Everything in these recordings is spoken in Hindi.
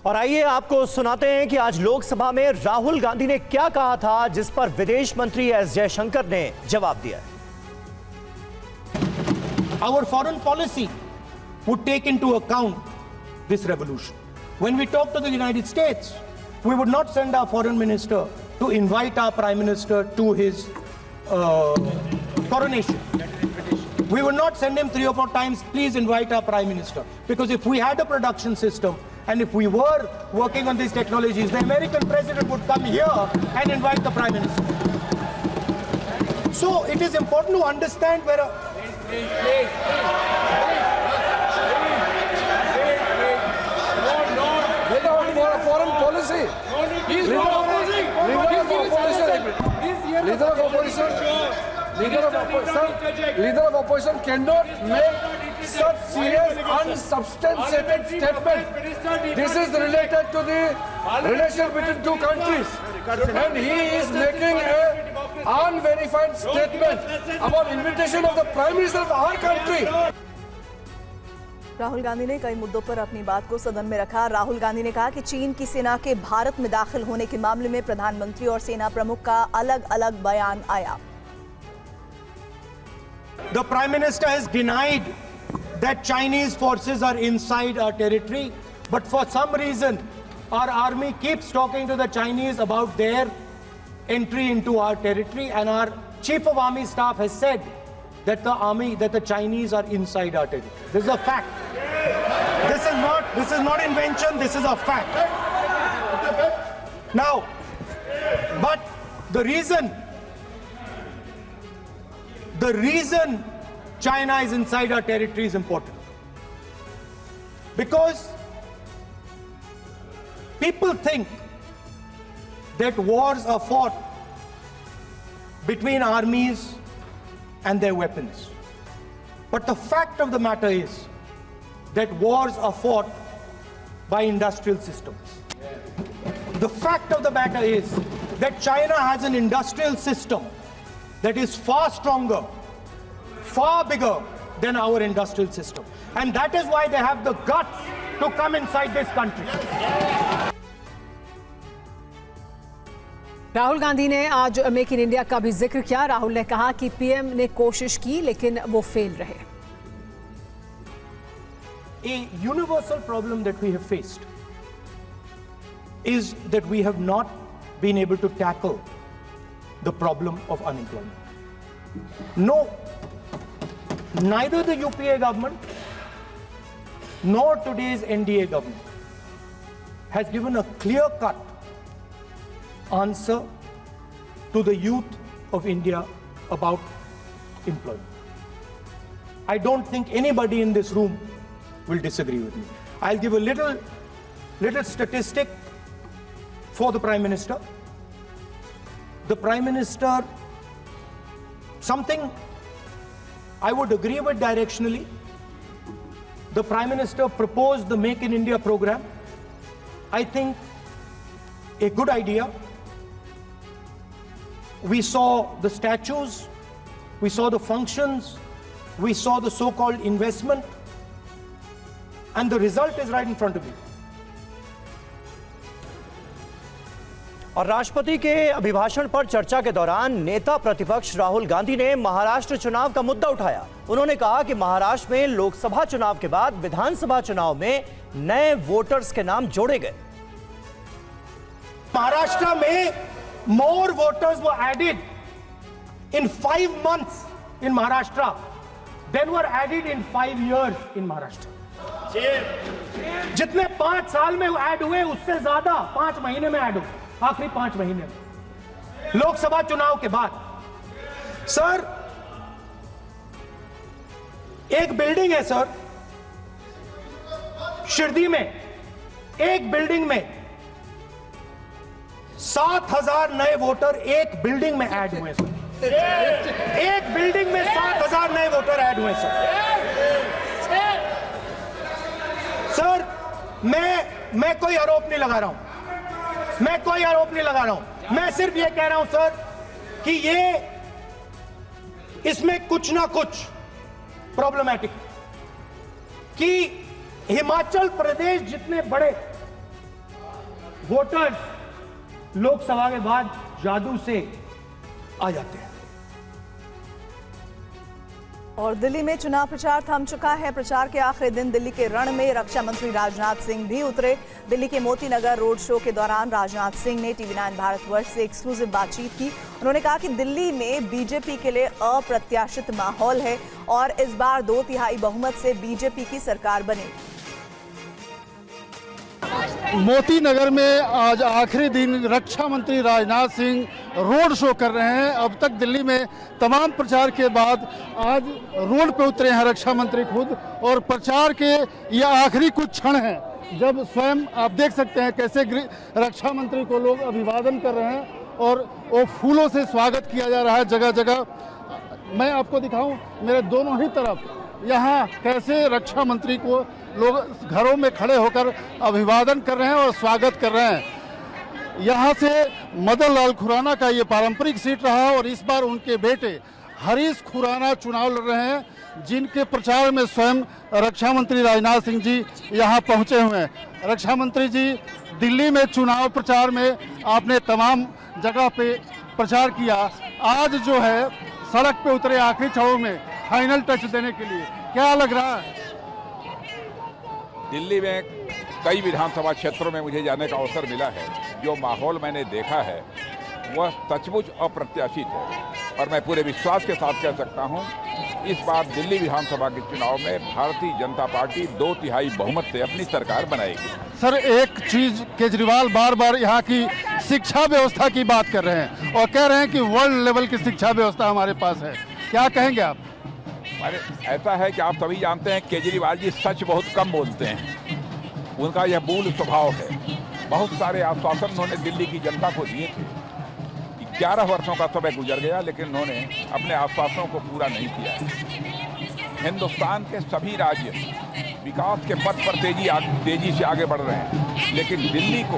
और आइए आपको सुनाते हैं कि आज लोकसभा में राहुल गांधी ने क्या कहा था, जिस पर विदेश मंत्री एस जयशंकर ने जवाब दिया। Our foreign policy would take into account this revolution. When we talk to the United States, we would not send our foreign minister to invite our prime minister to his coronation. We would not send him 3 or 4 times, please invite our prime minister. Because if we had a production system and if we were working on these technologies, the American president would come here and invite the prime minister. So it is important to understand where foreign policy. Leader of opposition cannot make such serious unsubstantiated statement. This is related to the relation between two countries, and he is making a unverified statement about invitation of the Prime Minister of our country. Rahul Gandhi ने कई मुद्दों पर अपनी बात को सदन में रखा। राहुल गांधी ने कहा कि चीन की सेना के भारत में दाखिल होने के मामले में प्रधानमंत्री और सेना प्रमुख का अलग-अलग बयान आया। The Prime Minister has denied that Chinese forces are inside our territory, but for some reason our army keeps talking to the Chinese about their entry into our territory, and our Chief of Army Staff has said that the Chinese are inside our territory. This is a fact. This is not invention, this is a fact. Now, but the reason China is inside our territory is important. Because people think that wars are fought between armies and their weapons. But the fact of the matter is that wars are fought by industrial systems. The fact of the matter is that China has an industrial system that is far stronger, far bigger than our industrial system. And that is why they have the guts to come inside this country. Rahul Gandhi ने आज मेक इन इंडिया का भी जिक्र किया। राहुल ने कहा कि पीएम ने कोशिश की लेकिन वो फेल रहे। A universal problem that we have faced is that we have not been able to tackle the problem of unemployment. No, neither the UPA government nor today's NDA government has given a clear-cut answer to the youth of India about employment. I don't think anybody in this room will disagree with me. I'll give a little statistic for the Prime Minister. The Prime Minister, something I would agree with directionally. The Prime Minister proposed the Make in India program. I think a good idea. We saw the statues, we saw the functions, we saw the so-called investment, and the result is right in front of you. और राष्ट्रपति के अभिभाषण पर चर्चा के दौरान नेता प्रतिपक्ष राहुल गांधी ने महाराष्ट्र चुनाव का मुद्दा उठाया। उन्होंने कहा कि महाराष्ट्र में लोकसभा चुनाव के बाद विधानसभा चुनाव में नए वोटर्स के नाम जोड़े गए। महाराष्ट्र में more voters were added in 5 months in Maharashtra than were added in 5 years in Maharashtra. जितने 5 साल में ऐड हुए उससे ज्यादा 5 महीने में ऐड हुए, आखिरी 5 महीने में लोकसभा चुनाव के बाद। सर, एक बिल्डिंग है सर शिरडी में, एक बिल्डिंग में 7,000 नए वोटर एक बिल्डिंग में ऐड हुए सर। एक बिल्डिंग में 7,000 नए वोटर ऐड हुए सर। सर, मैं कोई आरोप नहीं लगा रहा हूं, मैं सिर्फ ये कह रहा हूं सर कि इसमें कुछ ना कुछ प्रॉब्लमैटिक कि हिमाचल प्रदेश जितने बड़े वोटर्स लोकसभा के बाद जादू से आ जाते हैं। और दिल्ली में चुनाव प्रचार थम चुका है। प्रचार के आखिरी दिन दिल्ली के रण में रक्षा मंत्री राजनाथ सिंह भी उतरे। दिल्ली के मोती नगर रोड शो के दौरान राजनाथ सिंह ने TV9 भारतवर्ष से एक्सक्लूसिव बातचीत की। उन्होंने कहा कि दिल्ली में बीजेपी के लिए अप्रत्याशित माहौल है और इस बार 2/3 बहुमत से बीजेपी की सरकार बनेगी। मोती नगर में आज आखिरी दिन रक्षा मंत्री राजनाथ सिंह रोड शो कर रहे हैं। अब तक दिल्ली में तमाम प्रचार के बाद आज रोड पे उतरे हैं रक्षा मंत्री खुद, और प्रचार के ये आखिरी कुछ क्षण हैं जब स्वयं आप देख सकते हैं कैसे रक्षा मंत्री को लोग अभिवादन कर रहे हैं और वो फूलों से स्वागत किया जा रहा है जगह जगह। मैं आपको दिखाऊं मेरे दोनों ही तरफ यहाँ कैसे रक्षा मंत्री को लोग घरों में खड़े होकर अभिवादन कर रहे हैं और स्वागत कर रहे हैं। यहाँ से मदन लाल खुराना का ये पारंपरिक सीट रहा और इस बार उनके बेटे हरीश खुराना चुनाव लड़ रहे हैं, जिनके प्रचार में स्वयं रक्षा मंत्री राजनाथ सिंह जी यहाँ पहुँचे हुए हैं। रक्षा मंत्री जी, दिल्ली में चुनाव प्रचार में आपने तमाम जगह पे प्रचार किया, आज जो है सड़क पे उतरे आखिरी क्षणों में फाइनल टच देने के लिए, क्या लग रहा है? दिल्ली में कई विधानसभा क्षेत्रों में मुझे जाने का अवसर मिला है। जो माहौल मैंने देखा है वह सचमुच अप्रत्याशित है और मैं पूरे विश्वास के साथ कह सकता हूं, इस बार दिल्ली विधानसभा के चुनाव में भारतीय जनता पार्टी 2/3 बहुमत से अपनी सरकार बनाएगी। सर, एक चीज केजरीवाल बार बार यहाँ की शिक्षा व्यवस्था की बात कर रहे हैं और कह रहे हैं कि वर्ल्ड लेवल की शिक्षा व्यवस्था हमारे पास है, क्या कहेंगे आप? अरे ऐसा है कि आप सभी जानते हैं केजरीवाल जी सच बहुत कम बोलते हैं, उनका यह मूल स्वभाव है। बहुत सारे आश्वासन उन्होंने दिल्ली की जनता को दिए थे। 11 वर्षों का समय गुजर गया लेकिन उन्होंने अपने आश्वासनों को पूरा नहीं किया है। हिंदुस्तान के सभी राज्य विकास के पथ पर तेजी से आगे बढ़ रहे हैं, लेकिन दिल्ली को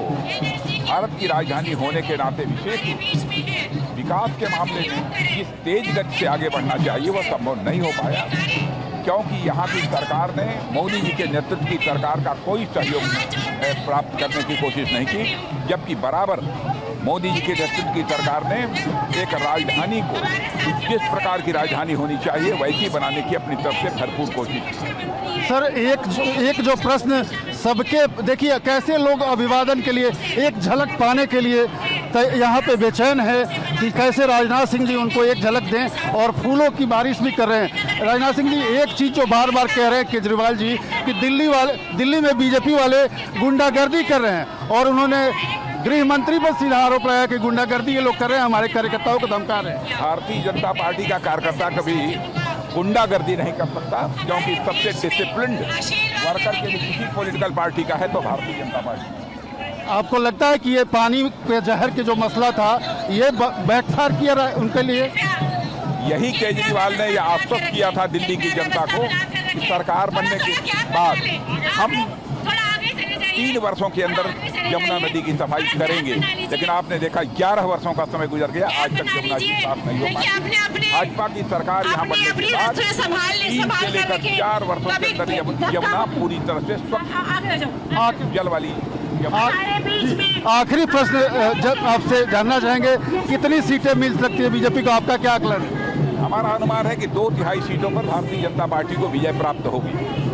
भारत की राजधानी होने के नाते विशेष रूप से विकास के मामले में जिस तेज गति से आगे बढ़ना चाहिए वह संभव नहीं हो पाया, क्योंकि यहाँ की सरकार ने मोदी जी के नेतृत्व की सरकार का कोई सहयोग प्राप्त करने की कोशिश नहीं की, जबकि बराबर मोदी जी के नेतृत्व की सरकार ने एक राजधानी को जिस प्रकार की राजधानी होनी चाहिए वैसी बनाने की अपनी तरफ से भरपूर कोशिश की। सर, एक जो प्रश्न सबके, देखिए कैसे लोग अभिवादन के लिए एक झलक पाने के लिए यहाँ पे बेचैन है कि कैसे राजनाथ सिंह जी उनको एक झलक दें, और फूलों की बारिश भी कर रहे हैं। राजनाथ सिंह जी, एक चीज़ जो बार बार कह रहे हैं केजरीवाल जी कि दिल्ली में बीजेपी वाले गुंडागर्दी कर रहे हैं, और उन्होंने गृह मंत्री पर सीधा आरोप लगाया कि गुंडागर्दी ये लोग कर रहे हैं, हमारे कार्यकर्ताओं को धमका रहे हैं। भारतीय जनता पार्टी का कार्यकर्ता कभी गुंडागर्दी नहीं कर सकता, क्योंकि सबसे डिसिप्लिन्ड वर्कर के लिए किसी पॉलिटिकल पार्टी का है तो भारतीय जनता पार्टी। आपको लगता है कि ये पानी पे जहर के जो मसला था ये बैकफायर किया उनके लिए? यही केजरीवाल ने यह आश्वस्त किया था दिल्ली की जनता को कि सरकार बनने के बाद हम 3 वर्षों के अंदर यमुना नदी की सफाई करेंगे, लेकिन आपने देखा 11 वर्षों का समय गुजर गया, आज तक यमुना जी साफ नहीं हो पाई। भाजपा की सरकार यहाँ बनने के बाद 3 से लेकर 4 वर्षों के अंदर यमुना पूरी तरह से स्वच्छ जल वाली। आखिरी प्रश्न जब आपसे जानना चाहेंगे, कितनी सीटें मिल सकती है बीजेपी को, आपका क्या आकलन है? हमारा अनुमान है कि 2/3 सीटों पर भारतीय जनता पार्टी को विजय प्राप्त होगी।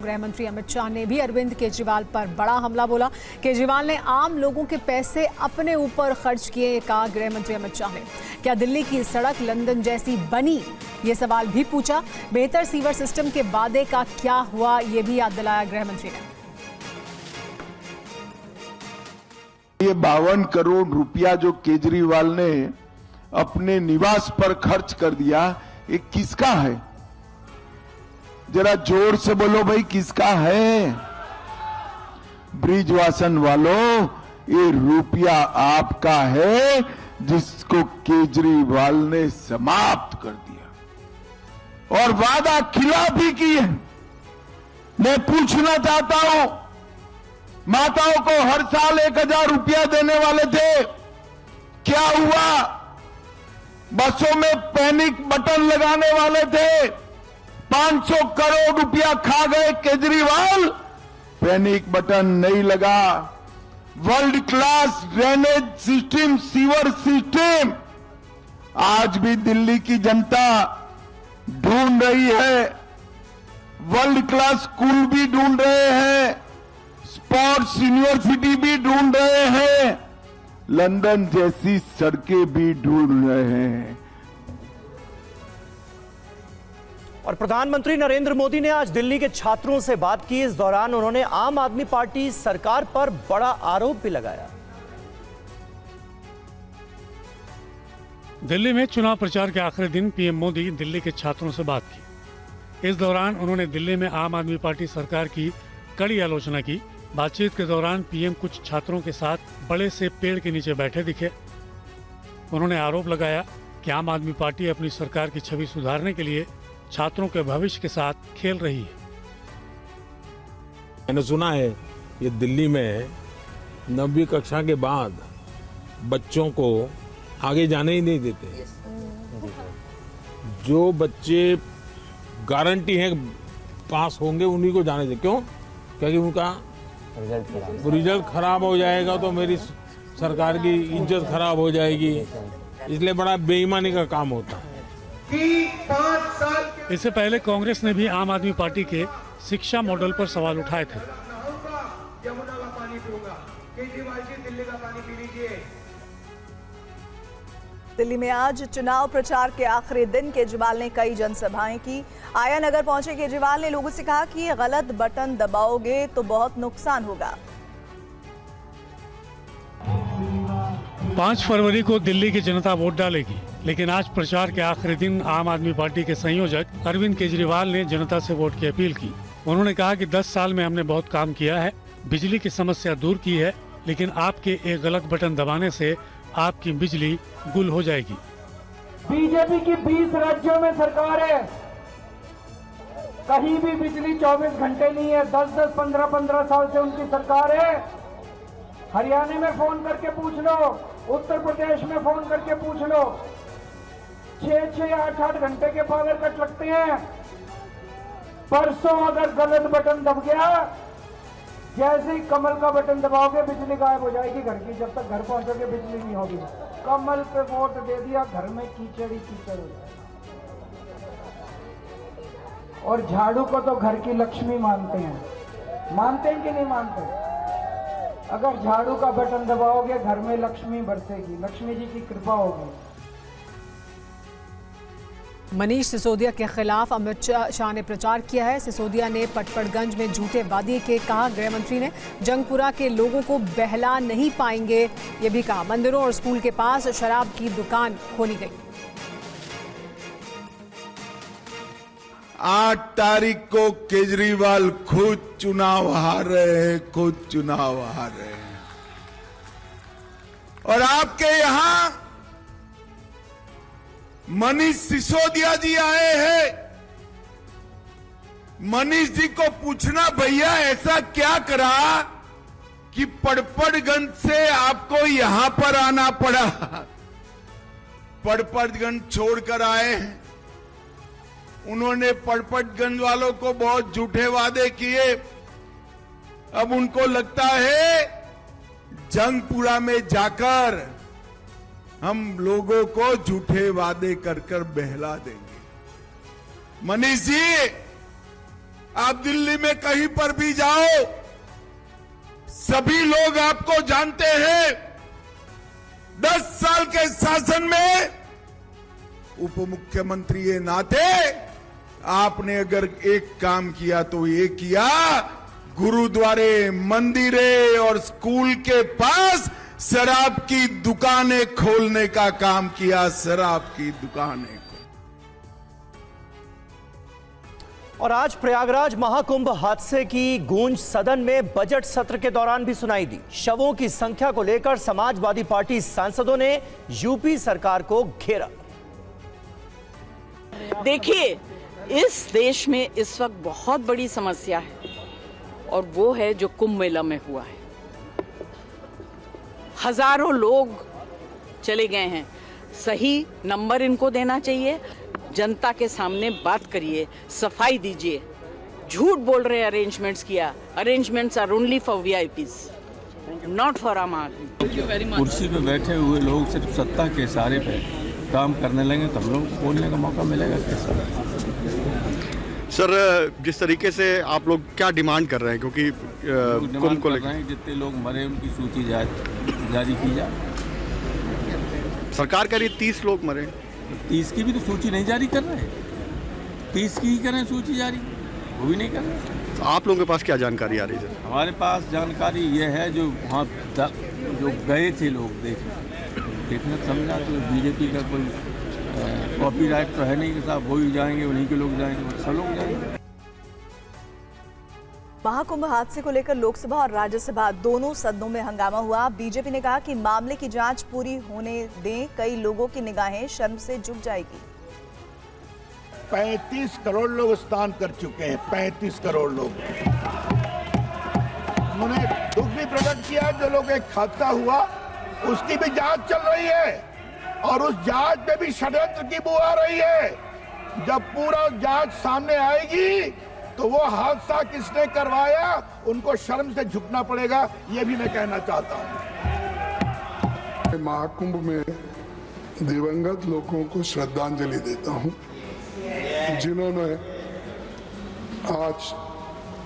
गृह मंत्री अमित शाह ने भी अरविंद केजरीवाल पर बड़ा हमला बोला। केजरीवाल ने आम लोगों के पैसे अपने ऊपर खर्च किए, कहा गृह मंत्री अमित शाह ने। क्या दिल्ली की सड़क लंदन जैसी बनी, ये सवाल भी पूछा। बेहतर सीवर सिस्टम के वादे का क्या हुआ, ये भी याद दिलाया गृह मंत्री ने। ये 52 करोड़ रुपया जो केजरीवाल ने अपने निवास पर खर्च कर दिया, ये किसका है? जरा जोर से बोलो भाई, किसका है? ब्रिजवासन वालों, ये रुपया आपका है जिसको केजरीवाल ने समाप्त कर दिया और वादा खिलाफ भी किए। मैं पूछना चाहता हूं, माताओं को हर साल 1000 रुपया देने वाले थे, क्या हुआ? बसों में पैनिक बटन लगाने वाले थे, 500 करोड़ रुपया खा गए केजरीवाल। पैनिक बटन नहीं लगा। World class drainage system, sewer system आज भी दिल्ली की जनता ढूंढ रही है। वर्ल्ड क्लास स्कूल भी ढूंढ रहे हैं, स्पोर्ट्स यूनिवर्सिटी भी ढूंढ रहे हैं, लंदन जैसी सड़कें भी ढूंढ रहे हैं। और प्रधानमंत्री नरेंद्र मोदी ने आज दिल्ली के छात्रों से बात की। इस दौरान उन्होंने आम आदमी पार्टी सरकार पर बड़ा आरोप भी लगाया। दिल्ली में चुनाव प्रचार के आखिरी दिन पीएम मोदी दिल्ली के छात्रों से बात की। इस दौरान उन्होंने दिल्ली में आम आदमी पार्टी सरकार की कड़ी आलोचना की। बातचीत के दौरान पीएम कुछ छात्रों के साथ बड़े से पेड़ के नीचे बैठे दिखे। उन्होंने आरोप लगाया कि आम आदमी पार्टी अपनी सरकार की छवि सुधारने के लिए छात्रों के भविष्य के साथ खेल रही है। मैंने सुना है ये दिल्ली में 9वीं कक्षा के बाद बच्चों को आगे जाने ही नहीं देते। जो बच्चे गारंटी है पास होंगे उन्हीं को जाने देते। क्यों? क्योंकि उनका रिजल्ट खराब हो जाएगा तो मेरी सरकार की इज्जत खराब हो जाएगी, इसलिए बड़ा बेईमानी का काम होता है। इससे पहले कांग्रेस ने भी आम आदमी पार्टी के शिक्षा मॉडल पर सवाल उठाए थे। दिल्ली में आज चुनाव प्रचार के आखिरी दिन केजरीवाल ने कई जनसभाएं की। आया नगर पहुंचे केजरीवाल ने लोगों से कहा कि गलत बटन दबाओगे तो बहुत नुकसान होगा। 5 फरवरी को दिल्ली की जनता वोट डालेगी, लेकिन आज प्रचार के आखिरी दिन आम आदमी पार्टी के संयोजक अरविंद केजरीवाल ने जनता से वोट की अपील की। उन्होंने कहा कि 10 साल में हमने बहुत काम किया है, बिजली की समस्या दूर की है, लेकिन आपके एक गलत बटन दबाने से आपकी बिजली गुल हो जाएगी। बीजेपी की 20 राज्यों में सरकार है, कहीं भी बिजली 24 घंटे नहीं है। 10-10, 15-15 साल से उनकी सरकार है। हरियाणा में फोन करके पूछ लो, उत्तर प्रदेश में फोन करके पूछ लो, 6-6, 8-8 घंटे के पावर कट लगते हैं। परसों अगर गलत बटन दब गया, जैसे ही कमल का बटन दबाओगे बिजली गायब हो जाएगी घर की। जब तक घर पहुंचोगे बिजली नहीं होगी। कमल पे वोट दे दिया, घर में कीचड़ ही कीचड़ हो जाएगा। और झाड़ू को तो घर की लक्ष्मी मानते हैं। मानते हैं कि नहीं मानते? अगर झाड़ू का बटन दबाओगे घर में लक्ष्मी बरसेगी, लक्ष्मी जी की कृपा होगी। मनीष सिसोदिया के खिलाफ अमित शाह ने प्रचार किया है। सिसोदिया ने पटपड़गंज में झूठे वादे के कहा। गृह मंत्री ने जंगपुरा के लोगों को बहला नहीं पाएंगे, ये भी कहा। मंदिरों और स्कूल के पास शराब की दुकान खोली गई। 8 तारीख को केजरीवाल खुद चुनाव हार रहे हैं, खुद चुनाव हार रहे हैं। और आपके यहां मनीष सिसोदिया जी आए हैं। मनीष जी को पूछना, भैया ऐसा क्या करा कि पड़पड़गंज से आपको यहां पर आना पड़ा? पड़पड़गंज छोड़कर आए हैं। उन्होंने पड़पड़गंज वालों को बहुत झूठे वादे किए। अब उनको लगता है जंगपुरा में जाकर हम लोगों को झूठे वादे कर कर बहला देंगे। मनीष जी, आप दिल्ली में कहीं पर भी जाओ, सभी लोग आपको जानते हैं। 10 साल के शासन में उप मुख्यमंत्री के नाते आपने अगर एक काम किया तो ये किया, गुरुद्वारे, मंदिरे और स्कूल के पास शराब की दुकानें खोलने का काम किया। शराब की दुकानें। और आज प्रयागराज महाकुंभ हादसे की गूंज सदन में बजट सत्र के दौरान भी सुनाई दी। शवों की संख्या को लेकर समाजवादी पार्टी सांसदों ने यूपी सरकार को घेरा। देखिए, इस देश में इस वक्त बहुत बड़ी समस्या है और वो है जो कुंभ मेला में हुआ है। हजारों लोग चले गए हैं। सही नंबर इनको देना चाहिए। जनता के सामने बात करिए, सफाई दीजिए। झूठ बोल रहे अरेंजमेंट्स किया, Arrangements are only for VIPs, not for Aam Aadmi. कुर्सी पे बैठे हुए लोग सिर्फ सत्ता के सहारे पे काम करने लगे तब लोग बोलने का मौका मिलेगा कैसा? सर, जिस तरीके से आप लोग क्या डिमांड कर रहे हैं, क्योंकि कुंभ को लेकर जितने लोग मरे उनकी सूची जारी की जाए। सरकार कह रही 30 लोग मरे, 30 की भी तो सूची नहीं जारी कर रहे, 30 की ही करें सूची जारी, वो भी नहीं कर रहे। तो आप लोगों के पास क्या जानकारी आ रही है? हमारे पास जानकारी ये है जो वहाँ जो गए थे लोग देखना समझा, तो बीजेपी का कोई कॉपीराइट तो है नहीं कि साहब वो ही जाएंगे, उन्हीं के लोग जाएंगे, सब लोग जाएंगे। महाकुंभ हादसे को लेकर लोकसभा और राज्यसभा दोनों सदनों में हंगामा हुआ। बीजेपी ने कहा कि मामले की जांच पूरी होने दें, कई लोगों की निगाहें शर्म से झुक जाएगी। 35 करोड़ लोग स्नान कर चुके हैं, 35 करोड़ लोग। उन्होंने दुख भी प्रकट किया, जो लोग एक हादसा हुआ उसकी भी जांच चल रही है और उस जांच में भी षड्यंत्र की बू आ रही है। जब पूरा जांच सामने आएगी तो वो हादसा किसने करवाया उनको शर्म से झुकना पड़ेगा, ये भी मैं कहना चाहता हूं। महाकुंभ में दिवंगत लोगों को श्रद्धांजलि देता हूं, जिन्होंने आज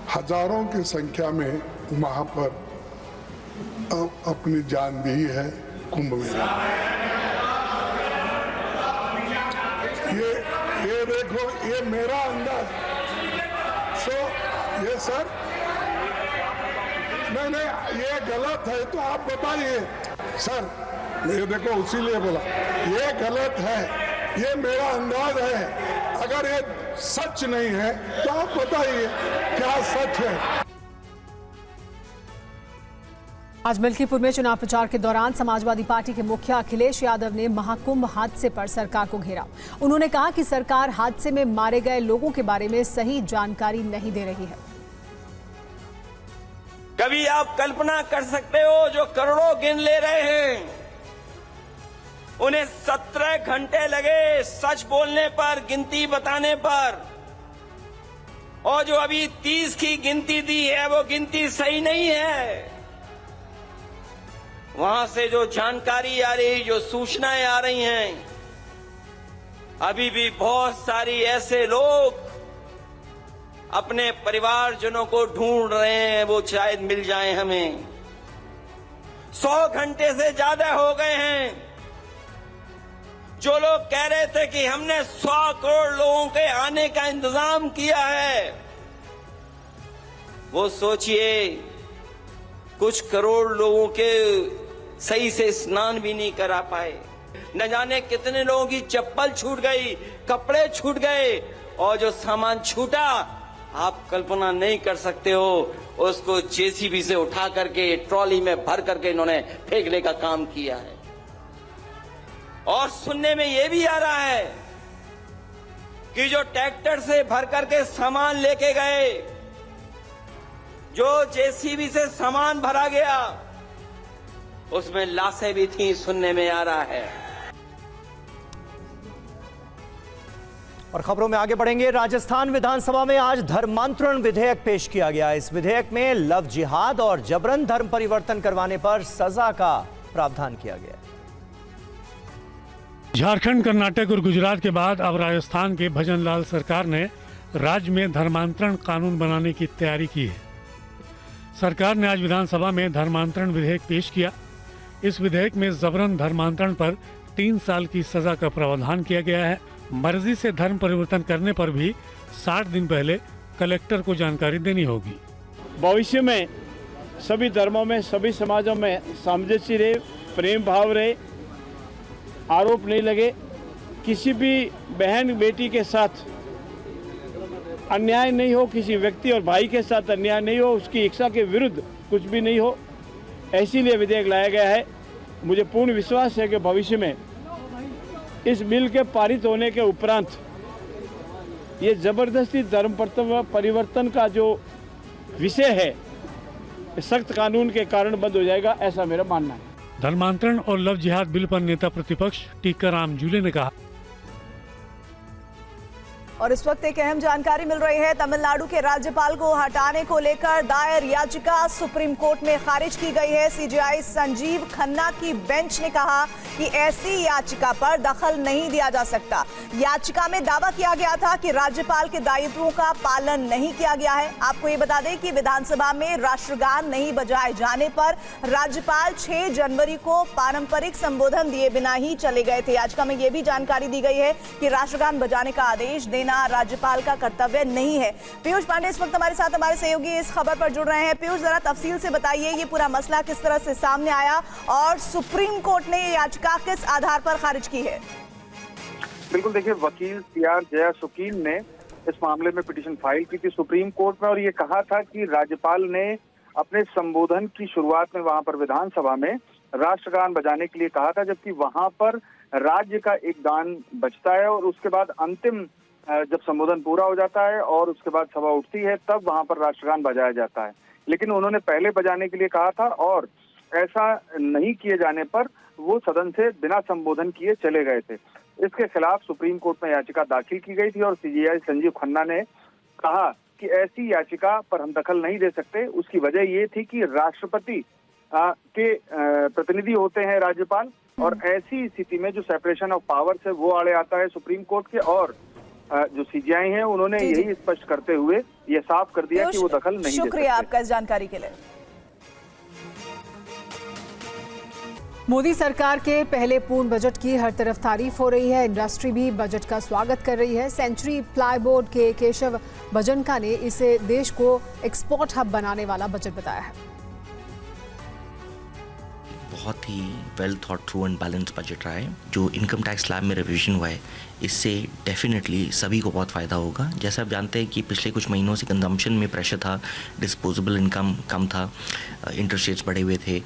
हजारों की संख्या में वहां पर अपनी जान दी है कुंभ मेला। ये देखो, ये मेरा अंदाज। ये सर, नहीं ये गलत है तो आप बताइए सर। ये देखो, उसीलिए बोला ये गलत है, ये मेरा अंदाज है। अगर ये सच नहीं है तो आप बताइए क्या सच है। आज मिल्कीपुर में चुनाव प्रचार के दौरान समाजवादी पार्टी के मुखिया अखिलेश यादव ने महाकुंभ हादसे पर सरकार को घेरा। उन्होंने कहा कि सरकार हादसे में मारे गए लोगों के बारे में सही जानकारी नहीं दे रही है। कभी आप कल्पना कर सकते हो, जो करोड़ों गिन ले रहे हैं उन्हें 17 घंटे लगे सच बोलने पर, गिनती बताने पर, और जो अभी 30 की गिनती दी है वो गिनती सही नहीं है। वहां से जो जानकारी आ रही, जो सूचनाएं आ रही हैं, अभी भी बहुत सारी ऐसे लोग अपने परिवारजनों को ढूंढ रहे हैं, वो शायद मिल जाएं हमें। 100 घंटे से ज्यादा हो गए हैं जो लोग कह रहे थे कि हमने 100 करोड़ लोगों के आने का इंतजाम किया है। वो सोचिए, कुछ करोड़ लोगों के सही से स्नान भी नहीं करा पाए, न जाने कितने लोगों की चप्पल छूट गई, कपड़े छूट गए, और जो सामान छूटा आप कल्पना नहीं कर सकते हो, उसको जेसीबी से उठा करके ट्रॉली में भर करके इन्होंने फेंकने का काम किया है। और सुनने में यह भी आ रहा है कि जो ट्रैक्टर से भर करके सामान लेके गए, जो जेसीबी से सामान भरा गया, उसमें लाशें भी थी, सुनने में आ रहा है। और खबरों में आगे बढ़ेंगे। राजस्थान विधानसभा में आज धर्मांतरण विधेयक पेश किया गया। इस विधेयक में लव जिहाद और जबरन धर्म परिवर्तन करवाने पर सजा का प्रावधान किया गया। झारखंड, कर्नाटक और गुजरात के बाद अब राजस्थान के भजनलाल सरकार ने राज्य में धर्मांतरण कानून बनाने की तैयारी की है। सरकार ने आज विधानसभा में धर्मांतरण विधेयक पेश किया। इस विधेयक में जबरन धर्मांतरण पर 3 साल की सजा का प्रावधान किया गया है। मर्जी से धर्म परिवर्तन करने पर भी 60 दिन पहले कलेक्टर को जानकारी देनी होगी। भविष्य में सभी धर्मों में, सभी समाजों में सामंजस्य रहे, प्रेम भाव रहे, आरोप नहीं लगे, किसी भी बहन बेटी के साथ अन्याय नहीं हो, किसी व्यक्ति और भाई के साथ अन्याय नहीं हो, उसकी इच्छा के विरुद्ध कुछ भी नहीं हो, इसीलिए विधेयक लाया गया है। मुझे पूर्ण विश्वास है कि भविष्य में इस बिल के पारित होने के उपरांत ये जबरदस्ती धर्म परिवर्तन का जो विषय है सख्त कानून के कारण बंद हो जाएगा, ऐसा मेरा मानना है। धर्मांतरण और लव जिहाद बिल पर नेता प्रतिपक्ष टीकाराम जूले ने कहा। और इस वक्त एक अहम जानकारी मिल रही है। तमिलनाडु के राज्यपाल को हटाने को लेकर दायर याचिका सुप्रीम कोर्ट में खारिज की गई है। सीजेआई संजीव खन्ना की बेंच ने कहा कि ऐसी याचिका पर दखल नहीं दिया जा सकता। याचिका में दावा किया गया था कि राज्यपाल के दायित्वों का पालन नहीं किया गया है। आपको ये बता दें कि विधानसभा में राष्ट्रगान नहीं बजाए जाने पर राज्यपाल 6 जनवरी को पारंपरिक संबोधन दिए बिना ही चले गए थे। याचिका में यह भी जानकारी दी गई है कि राष्ट्रगान बजाने का आदेश देना राज्यपाल का कर्तव्य नहीं है। पीयूष पांडे इस वक्त हमारे साथ हमारे सहयोगी इस खबर पर जुड़ रहे हैं। पीयूष, जरा तफसील से बताइए ये पूरा मसला किस तरह से सामने आया और सुप्रीम कोर्ट ने ये याचिका किस आधार पर खारिज की है? बिल्कुल, देखिए, वकील सीआर जया सुकील ने इस मामले में पिटीशन फाइल की थी सुप्रीम कोर्ट में और ये कहा था कि राज्यपाल ने अपने संबोधन की शुरुआत में वहां पर विधानसभा में राष्ट्रगान बजाने के लिए कहा था, जबकि वहां पर राज्य का एक गान बजता है और उसके बाद अंतिम जब संबोधन पूरा हो जाता है और उसके बाद सभा उठती है तब वहां पर राष्ट्रगान बजाया जाता है। लेकिन उन्होंने पहले बजाने के लिए कहा था और ऐसा नहीं किए जाने पर वो सदन से बिना संबोधन किए चले गए थे। इसके खिलाफ सुप्रीम कोर्ट में याचिका दाखिल की गई थी और सीजेआई संजीव खन्ना ने कहा कि ऐसी याचिका पर हम दखल नहीं दे सकते। उसकी वजह ये थी कि राष्ट्रपति के प्रतिनिधि होते हैं राज्यपाल और ऐसी स्थिति में जो सेपरेशन ऑफ पावर्स है वो आड़े आता है सुप्रीम कोर्ट के। और जो सीजेआई हैं उन्होंने यही स्पष्ट करते हुए ये साफ कर दिया कि वो दखल नहीं दे सकते। शुक्रिया आपका इस जानकारी के लिए। मोदी सरकार के पहले पूर्ण बजट की हर तरफ तारीफ हो रही है। इंडस्ट्री भी बजट का स्वागत कर रही है। सेंचुरी प्लाईबोर्ड के केशव भजनका ने इसे देश को एक्सपोर्ट हब बनाने वाला बजट बताया है। बहुत ही well thought through and balance budget रहा है। जो इनकम टैक्स स्लैब में रिवीजन हुआ है इससे डेफिनेटली सभी को बहुत फ़ायदा होगा। जैसे आप जानते हैं कि पिछले कुछ महीनों से कंजम्पशन में प्रेशर था, डिस्पोजेबल इनकम कम था, इंटरेस्ट रेट्स बढ़े हुए थे,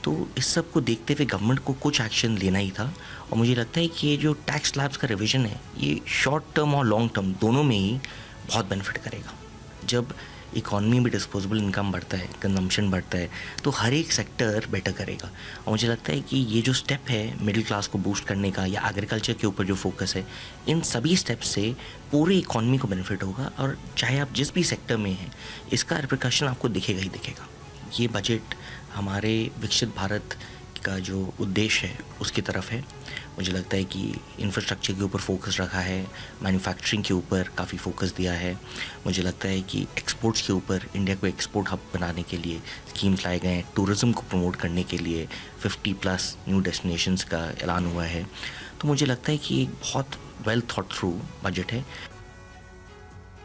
तो इस सब को देखते हुए गवर्नमेंट को कुछ एक्शन लेना ही था। और मुझे लगता है कि ये जो टैक्स स्लैब्स का रिविजन है ये शॉर्ट टर्म और लॉन्ग टर्म दोनों में ही बहुत बेनिफिट करेगा। जब इकॉनमी में डिस्पोजेबल इनकम बढ़ता है, कंजम्पशन बढ़ता है, तो हर एक सेक्टर बेटर करेगा। और मुझे लगता है कि ये जो स्टेप है मिडिल क्लास को बूस्ट करने का या एग्रीकल्चर के ऊपर जो फोकस है, इन सभी स्टेप से पूरे इकॉनमी को बेनिफिट होगा। और चाहे आप जिस भी सेक्टर में हैं इसका रिपरकशन आपको दिखेगा ही दिखेगा। ये बजट हमारे विकसित भारत का जो उद्देश्य है उसकी तरफ है। मुझे लगता है कि इंफ्रास्ट्रक्चर के ऊपर फोकस रखा है, मैन्युफैक्चरिंग के ऊपर काफ़ी फोकस दिया है। मुझे लगता है कि एक्सपोर्ट्स के ऊपर इंडिया को एक्सपोर्ट हब बनाने के लिए स्कीम्स लाए गए हैं। टूरिज़्म को प्रमोट करने के लिए 50+ न्यू डेस्टिनेशंस का ऐलान हुआ है। तो मुझे लगता है कि एक बहुत वेल थॉट थ्रू बजट है।